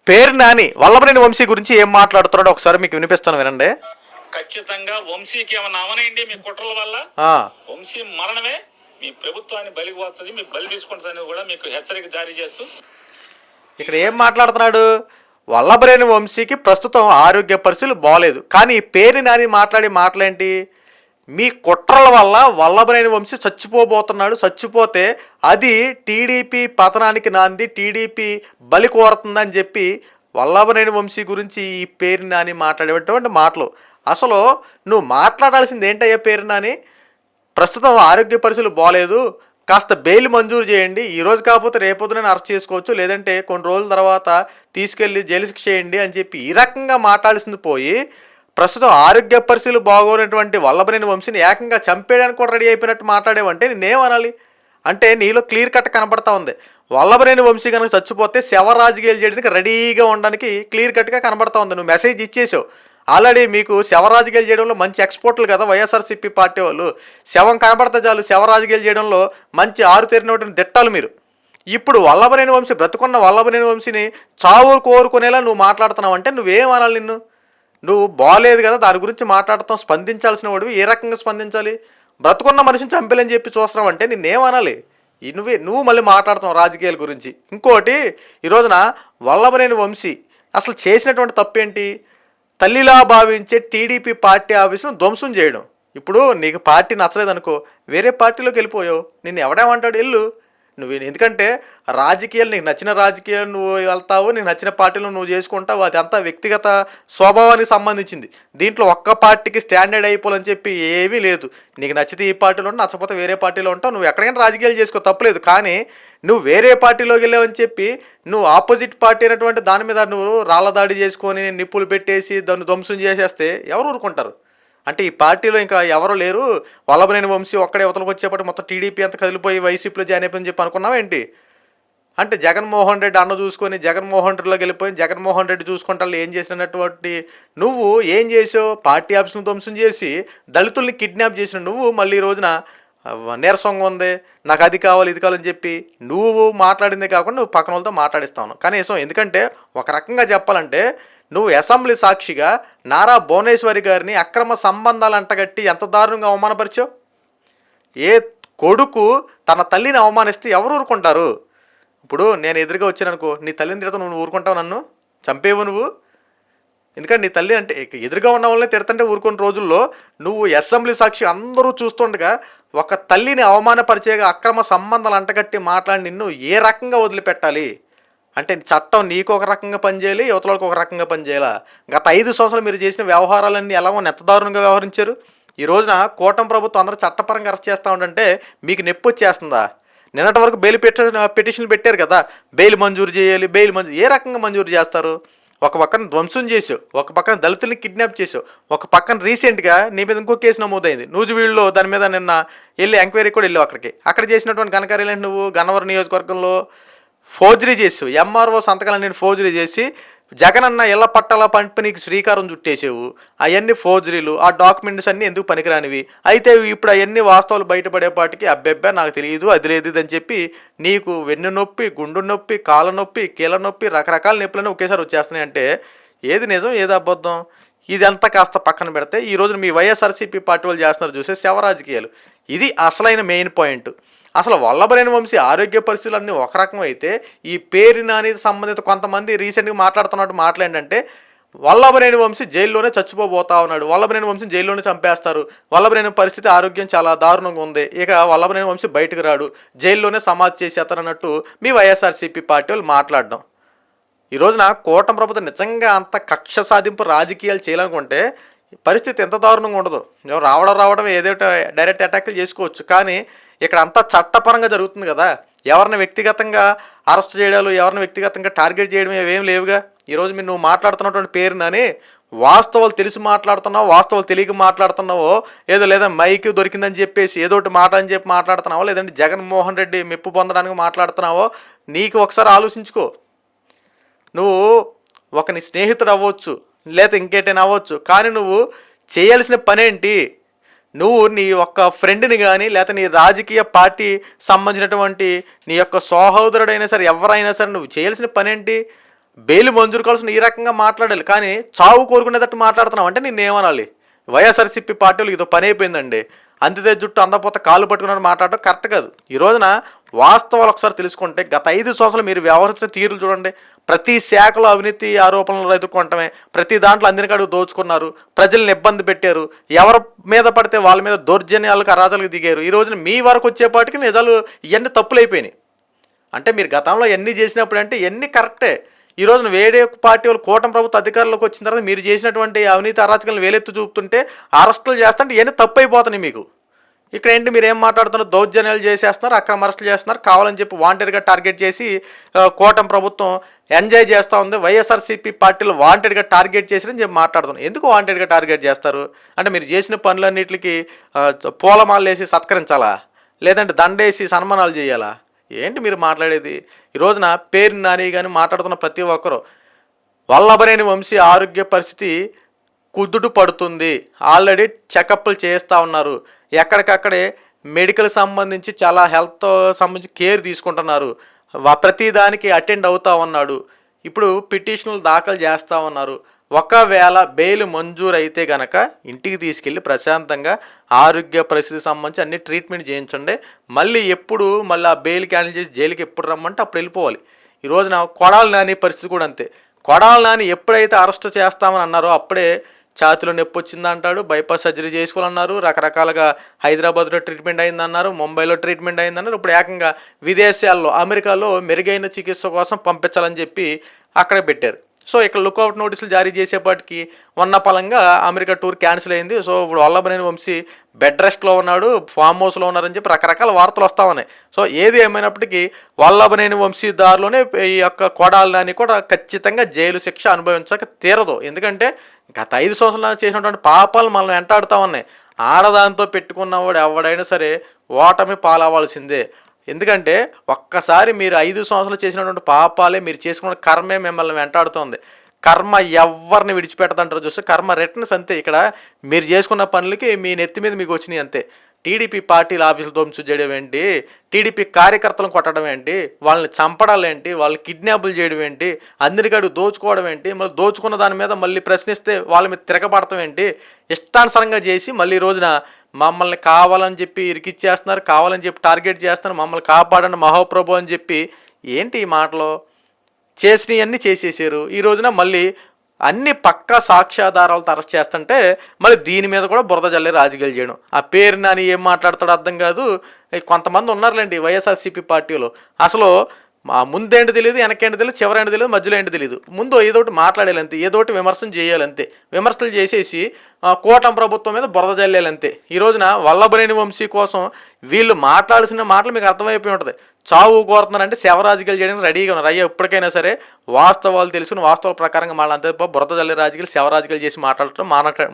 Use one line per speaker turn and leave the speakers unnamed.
పేరు నాని వల్లభనేని వంశీ గురించి ఏం మాట్లాడుతున్నాడో ఒకసారి మీకు వినిపిస్తాను, వినండి.
ఖచ్చితంగా వంశీకి ఏమన్నా అవనండి మీ కుట్రల వల్ల వంశీ మరణమే మీ ప్రభుత్వాన్ని బలికి పోతుంది, మీ బలి తీసుకుంటుందని కూడా మీకు హెచ్చరిక జారీ చేస్తూ
ఇక్కడ ఏం మాట్లాడుతున్నాడు? వల్లభనేని వంశీకి ప్రస్తుతం ఆరోగ్య పరిస్థితులు బాగలేదు, కానీ పేరు నాని మాట్లాడే మాటలేంటి? మీ కుట్రల వల్ల వల్లభనేని వంశీ చచ్చిపోబోతున్నాడు, చచ్చిపోతే అది టీడీపీ పతనానికి నాంది, టీడీపీ బలి కోరుతుందని చెప్పి వల్లభనేని వంశీ గురించి ఈ పేరు నాని మాట్లాడేటువంటి మాటలు. అసలు నువ్వు మాట్లాడాల్సింది ఏంటయ్యా పేరు నాని? ప్రస్తుతం ఆరోగ్య పరిస్థితులు బాగలేదు, కాస్త బెయిల్ మంజూరు చేయండి, ఈరోజు కాకపోతే రేపొద్దున అరెస్ట్ చేసుకోవచ్చు, లేదంటే కొన్ని రోజుల తర్వాత తీసుకెళ్ళి జైలు శిక్ష చేయండి అని చెప్పి ఈ రకంగా మాట్లాడాల్సింది పోయి, ప్రస్తుతం ఆరోగ్య పరిస్థితులు బాగోనటువంటి వల్లభనేని వంశీని ఏకంగా చంపేయడానికి కూడా రెడీ అయిపోయినట్టు మాట్లాడేవంటే నేనేమనాలి? అంటే నీలో క్లియర్ కట్ కనపడతా ఉంది. వల్లభనేని వంశీ కనుక చచ్చిపోతే శవ రాజకీయాలు చేయడానికి రెడీగా ఉండడానికి క్లియర్ కట్గా కనబడతా ఉంది. నువ్వు మెసేజ్ ఇచ్చేసావు ఆల్రెడీ. మీకు శవ రాజకీయాలు చేయడంలో మంచి ఎక్స్పోర్ట్లు కదా వైఎస్ఆర్సీపీ పార్టీ వాళ్ళు. శవం కనబడతా చాలు శవ రాజకీయాలు చేయడంలో మంచి ఆరుతేరినటువంటి దిట్టాలు మీరు. ఇప్పుడు వల్లభనేని వంశీ, బ్రతుకున్న వల్లభనేని వంశీని చావు కోరుకునేలా నువ్వు మాట్లాడుతున్నావు అంటే నువ్వేమనాలి? నువ్వు బాగలేదు కదా, దాని గురించి మాట్లాడతాం, స్పందించాల్సిన వాడు ఏ రకంగా స్పందించాలి? బ్రతుకున్న మనిషిని చంపేలని చెప్పి చూస్తున్నావు అంటే నిన్నేమనాలి? నువ్వు మళ్ళీ మాట్లాడుతున్నావు రాజకీయాల గురించి. ఇంకోటి, ఈ రోజున వల్లభనేని వంశీ అసలు చేసినటువంటి తప్పేంటి? తల్లిలా భావించే టీడీపీ పార్టీ ఆఫీసును ధ్వంసం చేయడం. ఇప్పుడు నీకు పార్టీ నచ్చలేదనుకో, వేరే పార్టీలోకి వెళ్ళిపోయావు, నిన్ను ఎవడేమంటాడు? వెళ్ళు నువ్వు. ఎందుకంటే రాజకీయాలు నీకు నచ్చిన రాజకీయాలు నువ్వు వెళ్తావు, నీకు నచ్చిన పార్టీలు నువ్వు చేసుకుంటావు, అది అంతా వ్యక్తిగత స్వభావానికి సంబంధించింది. దీంట్లో ఒక్క పార్టీకి స్టాండర్డ్ అయిపోవాలని చెప్పి ఏమీ లేదు. నీకు నచ్చితే ఈ పార్టీలో ఉంటావు, నచ్చకపోతే వేరే పార్టీలో ఉంటావు, నువ్వు ఎక్కడికైనా రాజకీయాలు చేసుకో, తప్పలేదు. కానీ నువ్వు వేరే పార్టీలోకి వెళ్ళావని చెప్పి నువ్వు ఆపోజిట్ పార్టీ అయినటువంటి దాని మీద నువ్వు రాళ్ళదాడి చేసుకొని నిప్పులు పెట్టేసి దాన్ని ధ్వంసం చేసేస్తే ఎవరు ఊరుకుంటారు? అంటే ఈ పార్టీలో ఇంకా ఎవరు లేరు, వల్లభనేని వంశీ ఒక్కడే అవతలకు వచ్చేప్పటి మొత్తం టీడీపీ అంతా కదిలిపోయి వైసీపీలో జాయిన్ అయిపోయిందని చెప్పి అనుకున్నావు ఏంటి? అంటే జగన్మోహన్ రెడ్డి అన్న చూసుకొని జగన్మోహన్ రెడ్డిలోకి వెళ్ళిపోయి జగన్మోహన్ రెడ్డి చూసుకుంటా ఏం చేసినటువంటి నువ్వు ఏం చేసావు? పార్టీ ఆఫీస్ను ధ్వంసం చేసి దళితుల్ని కిడ్నాప్ చేసిన నువ్వు మళ్ళీ ఈ రోజున నీరసంగా ఉంది, నాకు అది కావాలి ఇది కావాలని చెప్పి నువ్వు మాట్లాడిందే కాకుండా నువ్వు పక్కన వాళ్ళతో మాట్లాడిస్తావు కనీసం. ఎందుకంటే ఒక రకంగా చెప్పాలంటే నువ్వు అసెంబ్లీ సాక్షిగా నారా భువనేశ్వరి గారిని అక్రమ సంబంధాలు అంటగట్టి ఎంత దారుణంగా అవమానపరిచావు. ఏ కొడుకు తన తల్లిని అవమానిస్తే ఎవరు ఊరుకుంటారు? ఇప్పుడు నేను ఎదురుగా వచ్చాననుకో, నీ తల్లిని తిడతా నువ్వు ఊరుకుంటావు? నన్ను చంపేవు నువ్వు. ఎందుకంటే నీ తల్లి అంటే ఎదురుగా ఉన్న వాళ్ళని తిడతంటే ఊరుకున్న రోజుల్లో నువ్వు అసెంబ్లీ సాక్షి అందరూ చూస్తుండగా ఒక తల్లిని అవమానపరిచేగా అక్రమ సంబంధాలు అంటగట్టి మాట్లాడి నిన్ను ఏ రకంగా వదిలిపెట్టాలి? అంటే చట్టం నీకు ఒక రకంగా పనిచేయాలి, యువతలకు ఒక రకంగా పనిచేయాలా? గత 5 సంవత్సరాలు మీరు చేసిన వ్యవహారాలన్నీ ఎలాగో ఎంత దారుణంగా వ్యవహరించారు. ఈ రోజున కూటమి ప్రభుత్వం అందరూ చట్టపరంగా అరెస్ట్ చేస్తూ ఉండంటే మీకు నొప్పి వచ్చేస్తుందా? నిన్నటి వరకు బెయిల్ పిటిషన్లు పెట్టారు కదా, బెయిల్ మంజూరు చేయాలి, బెయిల్ మంజూరు ఏ రకంగా మంజూరు చేస్తారు? ఒక పక్కన ధ్వంసం చేసావు, ఒక పక్కన దళితుల్ని కిడ్నాప్ చేసావు, ఒక పక్కన రీసెంట్గా నీ మీద ఇంకో కేసు నమోదైంది నూజివీడులో. దాని మీద నిన్న వెళ్ళి ఎంక్వైరీ కూడా వెళ్ళావు. అక్కడ చేసినటువంటి ఘనకార్యాలు నువ్వు గన్నవరం నియోజకవర్గంలో ఫోర్జరీ చేసావు. ఎంఆర్ఓ సంతకాలను ఫోర్జరీ చేసి జగనన్న ఇళ్ల పట్టాల పంపిణీకి శ్రీకారం చుట్టేసావు. అవన్నీ ఫోర్జరీలు, ఆ డాక్యుమెంట్స్ అన్నీ ఎందుకు పనికిరానివి. అయితే ఇప్పుడు అవన్నీ వాస్తవాలు బయటపడేపాటికి అబ్బెబ్బా నాకు తెలియదు, అది లేదు అని చెప్పి నీకు వెన్ను నొప్పి, గుండు నొప్పి, కాళ్ళ నొప్పి, కీళ్ళ నొప్పి, రకరకాల నొప్పులన్నీ ఒకేసారి వచ్చేస్తున్నాయి. అంటే ఏది నిజం ఏది అబద్ధం? ఇదంతా కాస్త పక్కన పెడితే ఈ రోజు మీ వైఎస్ఆర్సీపీ పార్టీ వాళ్ళు చేస్తున్నారు చూసే శవ రాజకీయాలు, ఇది అసలైన మెయిన్ పాయింట్. అసలు వల్లభనేని వంశీ ఆరోగ్య పరిస్థితులు అన్నీ ఒక రకం అయితే, ఈ పేరు నాని సంబంధిత కొంతమంది రీసెంట్గా మాట్లాడుతున్నట్టు మాట్లాడంటే వల్లభనేని వంశీ జైల్లోనే చచ్చిపోబోతా ఉన్నాడు, వల్లభనేని వంశీ జైల్లోనే చంపేస్తారు, వల్లభనేని పరిస్థితి ఆరోగ్యం చాలా దారుణంగా ఉంది, ఇక వల్లభనేని వంశీ బయటకు రాడు, జైల్లోనే సమాధి చేసేస్తారన్నట్టు మీ వైఎస్ఆర్సీపీ పార్టీ వాళ్ళు మాట్లాడడం. ఈ రోజున కూటమి ప్రభుత్వం నిజంగా అంత కక్ష సాధింపు రాజకీయాలు చేయాలనుకుంటే పరిస్థితి ఎంత దారుణంగా ఉండదు. రావడం ఏదో డైరెక్ట్ అటాక్లు చేసుకోవచ్చు, కానీ ఇక్కడ అంతా చట్టపరంగా జరుగుతుంది కదా. ఎవరిని వ్యక్తిగతంగా అరెస్ట్ చేయడాలు, ఎవరిని వ్యక్తిగతంగా టార్గెట్ చేయడం ఏం లేవుగా. ఈరోజు నువ్వు మాట్లాడుతున్నటువంటి పేరునని వాస్తవాలు తెలిసి మాట్లాడుతున్నావు, వాస్తవాలు తెలియక మాట్లాడుతున్నావో, ఏదో లేదా మైక్ దొరికిందని చెప్పేసి ఏదో ఒకటి మాట అని చెప్పి మాట్లాడుతున్నావో, లేదంటే జగన్మోహన్ రెడ్డి మెప్పు పొందడానికి మాట్లాడుతున్నావో నీకు ఒకసారి ఆలోచించుకో. నువ్వు నీ స్నేహితుడు అవ్వచ్చు, లేదా ఇంకేటైనా అవ్వచ్చు, కానీ నువ్వు చేయాల్సిన పనేంటి? నువ్వు నీ యొక్క ఫ్రెండ్ని కానీ, లేకపోతే నీ రాజకీయ పార్టీ సంబంధించినటువంటి నీ యొక్క సహోదరుడైనా సరే ఎవరైనా సరే నువ్వు చేయాల్సిన పనేంటి? బెయిల్ మంజూరు కావాల్సిన ఈ రకంగా మాట్లాడాలి, కానీ చావు కోరుకునేటట్టు మాట్లాడుతున్నావు అంటే నేనేమనాలి? వైఎస్ఆర్సీపీ పార్టీలు ఇదో పని అయిపోయిందండి. అంతితే జుట్టు అందపోతే కాళ్ళు పట్టుకున్నారని మాట్లాడటం కరెక్ట్ కాదు. ఈ రోజున వాస్తవాలు ఒకసారి తెలుసుకుంటే గత 5 సంవత్సరాలు మీరు వ్యవహరించిన తీరులు చూడండి. ప్రతి శాఖలో అవినీతి ఆరోపణలు ఎదుర్కొంటమే, ప్రతి దాంట్లో అందరికీ అడుగు దోచుకున్నారు, ప్రజల్ని ఇబ్బంది పెట్టారు, ఎవరి మీద పడితే వాళ్ళ మీద దౌర్జన్యాలకు అరాజాలకు దిగారు. ఈ రోజున మీ వరకు వచ్చేపాటికి నిజాలు ఇవన్నీ తప్పులైపోయినాయి. అంటే మీరు గతంలో ఎన్ని చేసినప్పుడు అంటే ఎన్ని కరెక్టే. ఈ రోజున వేరే పార్టీ వాళ్ళు కూటమి ప్రభుత్వ అధికారంలోకి వచ్చిన తర్వాత మీరు చేసినటువంటి అవినీతి అరాచకాలను వేలెత్తి చూపుతుంటే అరెస్టులు చేస్తుంటే ఇవన్నీ తప్పు అయిపోతున్నాయి మీకు. ఇక్కడ ఏంటి మీరు ఏం మాట్లాడుతున్నారు? దౌర్జన్యాలు చేసేస్తున్నారు, అక్రమ అరెస్టులు చేస్తున్నారు, కావాలని చెప్పి వాంటెడ్గా టార్గెట్ చేసి కూటమి ప్రభుత్వం ఎంజాయ్ చేస్తూ ఉంది. వైఎస్ఆర్సీపీ పార్టీలు వాంటెడ్గా టార్గెట్ చేసిరని చెప్పి మాట్లాడుతున్నారు. ఎందుకు వాంటెడ్గా టార్గెట్ చేస్తారు? అంటే మీరు చేసిన పనులన్నింటికి పూలమాలలు వేసి సత్కరించాలా, లేదంటే దండేసి సన్మానాలు చేయాలా? ఏంటి మీరు మాట్లాడేది? ఈ రోజున పేరు నాని కానీ మాట్లాడుతున్న ప్రతి ఒక్కరు వల్లభనేని వంశీ ఆరోగ్య పరిస్థితి కుదుట పడుతుంది, ఆల్రెడీ చెకప్లు చేస్తూ ఉన్నారు, ఎక్కడికక్కడే మెడికల్ సంబంధించి చాలా హెల్త్ సంబంధించి కేర్ తీసుకుంటున్నారు, ప్రతిదానికి అటెండ్ అవుతూ ఉన్నాడు, ఇప్పుడు పిటిషన్లు దాఖలు చేస్తూ ఉన్నారు. ఒకవేళ బెయిల్ మంజూరు అయితే గనక ఇంటికి తీసుకెళ్ళి ప్రశాంతంగా ఆరోగ్య పరిస్థితికి సంబంధించి అన్ని ట్రీట్మెంట్ చేయించండి. మళ్ళీ ఆ బెయిల్ క్యాన్సిల్ చేసి జైలుకి ఎప్పుడు రమ్మంటే అప్పుడు వెళ్ళిపోవాలి. ఈ రోజున కొడాలి నాని పరిస్థితి కూడా అంతే. కొడాలి నాని ఎప్పుడైతే అరెస్ట్ చేస్తామని అన్నారో అప్పుడే ఛాతిలో నొప్పి వచ్చిందంటాడు, బైపాస్ సర్జరీ చేసుకోవాలన్నారు, రకరకాలుగా హైదరాబాద్లో ట్రీట్మెంట్ అయిందన్నారు, ముంబైలో ట్రీట్మెంట్ అయిందన్నారు, ఇప్పుడు ఏకంగా విదేశాల్లో అమెరికాలో మెరుగైన చికిత్స కోసం పంపించాలని చెప్పి అక్కడే పెట్టారు. సో ఇక్కడ లుకౌట్ నోటీసులు జారీ చేసేపాటికి ఉన్న పలంగా అమెరికా టూర్ క్యాన్సిల్ అయింది. సో ఇప్పుడు వల్లభనేని వంశీ బెడ్ రెస్ట్లో ఉన్నాడు, ఫామ్ హౌస్లో ఉన్నారని చెప్పి రకరకాల వార్తలు వస్తూ ఉన్నాయి. సో ఏది ఏమైనప్పటికీ వల్లభనేని వంశీ దారిలోనే ఈ యొక్క కొడాలి నాని కూడా ఖచ్చితంగా జైలు శిక్ష అనుభవించక తీరదు. ఎందుకంటే గత 5 సంవత్సరాలు చేసినటువంటి పాపాలు మనల్ని వెంటాడుతూ ఉన్నాయి. ఆడదాంతో పెట్టుకున్నవాడు ఎవడైనా సరే ఓటమి పాలవలసిందే. ఎందుకంటే ఒక్కసారి మీరు 5 సంవత్సరాలు చేసినటువంటి పాపాలే, మీరు చేసుకున్న కర్మే మిమ్మల్ని వెంటాడుతుంది. కర్మ ఎవరిని విడిచిపెట్టదంటారు చూస్తే కర్మ రిటర్న్స్ అంతే. ఇక్కడ మీరు చేసుకున్న పనులకి మీ నెత్తి మీద మీకు వచ్చినాయి అంతే. టీడీపీ పార్టీల ఆఫీసులు దోంచు చేయడం ఏంటి, టీడీపీ కార్యకర్తలను కొట్టడం ఏంటి, వాళ్ళని చంపడాలు ఏంటి, వాళ్ళని కిడ్నాపులు చేయడం ఏంటి, అందరికాడు దోచుకోవడం ఏంటి, మళ్ళీ దోచుకున్న దాని మీద మళ్ళీ ప్రశ్నిస్తే వాళ్ళ మీద తిరగబడతాం ఏంటి, ఇష్టానుసారంగా చేసి మళ్ళీ రోజున మమ్మల్ని కావాలని చెప్పి ఇరికిచ్చేస్తున్నారు, కావాలని చెప్పి టార్గెట్ చేస్తున్నారు, మమ్మల్ని కాపాడండి మహోప్రభు అని చెప్పి ఏంటి ఈ మాటలో చేసినవన్నీ చేసేసారు. ఈ రోజున మళ్ళీ అన్ని పక్కా సాక్ష్యాధారాలతో అరెస్ట్ చేస్తుంటే మళ్ళీ దీని మీద కూడా బురద జల్లే రాజకీయాలు చేయడం. ఆ పేరు నాని ఏం మాట్లాడతాడో అర్థం కాదు. కొంతమంది ఉన్నారులేండి వైఎస్ఆర్సీపీ పార్టీలో, అసలు ముందేంటి తెలియదు, వెనకేంటి తెలియదు, చివరేంటి తెలియదు, మధ్యలో ఏంటి తెలియదు. ముందు ఏదో ఒకటి మాట్లాడాలంతే, ఏదో ఒకటి విమర్శన చేయాలంతే. విమర్శలు చేసేసి కూటమి ప్రభుత్వం మీద బురద జల్లేయాలంతే. ఈ రోజున వల్లభనేని వంశీ కోసం వీళ్ళు మాట్లాడాల్సిన మాటలు మీకు అర్థమైపోయి ఉంటుంది. చావు కోరుతున్నారంటే శవ రాజకీయాలు చేయడానికి రెడీగా ఉన్నారు. అయ్యా ఎప్పటికైనా సరే వాస్తవాలు తెలుసుకుని వాస్తవాల ప్రకారంగా మళ్ళీ అంతే బురద జల్లే రాజకీయాలు శవ రాజకీయాలు చేసి మాట్లాడటం మానుకోండి.